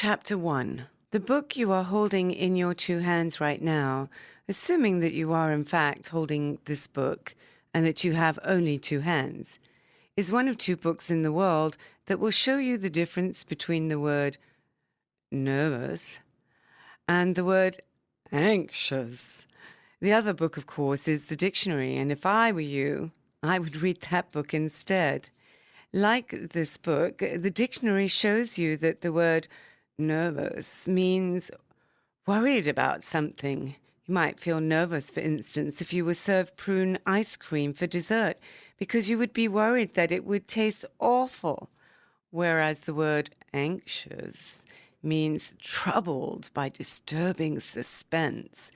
Chapter 1. The book you are holding in your two hands right now, assuming that you are in fact holding this book and that you have only two hands, is one of two books in the world that will show you the difference between the word nervous and the word anxious. The other book, of course, is the dictionary, and if I were you, I would read that book instead. Like this book, the dictionary shows you that the word nervous means worried about something. You might feel nervous, for instance, if you were served prune ice cream for dessert, because you would be worried that it would taste awful. Whereas the word anxious means troubled by disturbing suspense,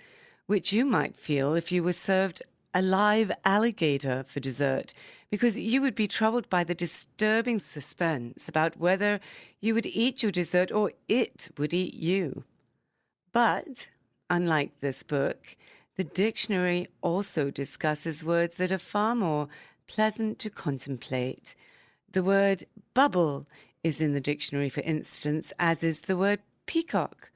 which you might feel if you were served a live alligator for dessert, because you would be troubled by the disturbing suspense about whether you would eat your dessert or it would eat you. But, unlike this book, the dictionary also discusses words that are far more pleasant to contemplate. The word bubble is in the dictionary, for instance, as is the word peacock,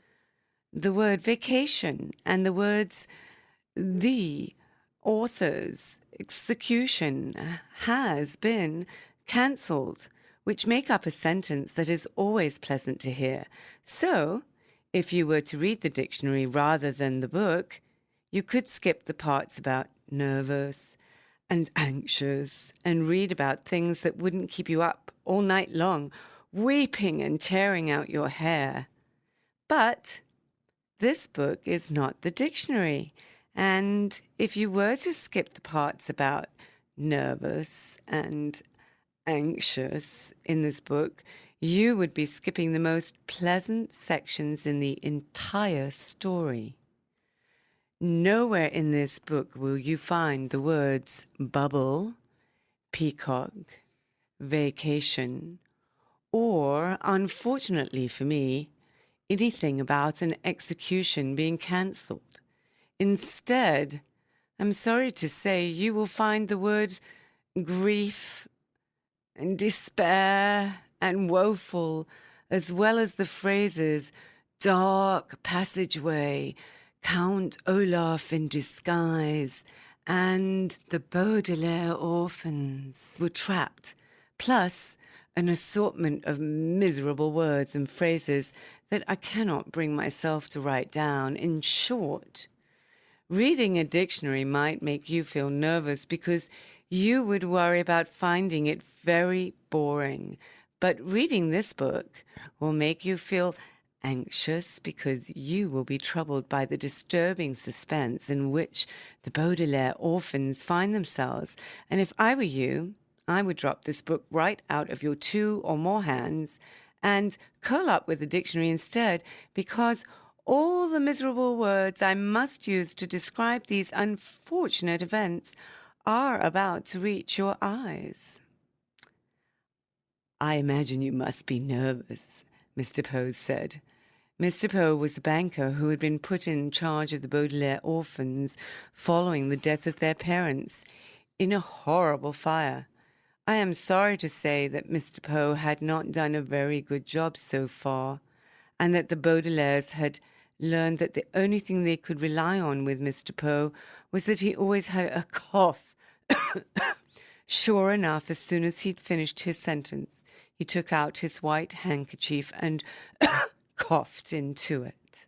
the word vacation, and the words the, author's, execution, has been, cancelled, which make up a sentence that is always pleasant to hear. So, if you were to read the dictionary rather than the book, you could skip the parts about nervous and anxious and read about things that wouldn't keep you up all night long, weeping and tearing out your hair. But this book is not the dictionary. And if you were to skip the parts about nervous and anxious in this book, you would be skipping the most pleasant sections in the entire story. Nowhere in this book will you find the words bubble, peacock, vacation, or, unfortunately for me, anything about an execution being cancelled. Instead, I'm sorry to say, you will find the word grief and despair and woeful, as well as the phrases dark passageway, Count Olaf in disguise, and the Baudelaire orphans were trapped, plus an assortment of miserable words and phrases that I cannot bring myself to write down. In short, reading a dictionary might make you feel nervous because you would worry about finding it very boring. But reading this book will make you feel anxious because you will be troubled by the disturbing suspense in which the Baudelaire orphans find themselves. And if I were you, I would drop this book right out of your two or more hands and curl up with the dictionary instead, because all the miserable words I must use to describe these unfortunate events are about to reach your eyes. I imagine you must be nervous, Mr. Poe said. Mr. Poe was the banker who had been put in charge of the Baudelaire orphans following the death of their parents in a horrible fire. I am sorry to say that Mr. Poe had not done a very good job so far, and that the Baudelaires had learned that the only thing they could rely on with Mr. Poe was that he always had a cough. Sure enough, as soon as he'd finished his sentence, he took out his white handkerchief and coughed into it.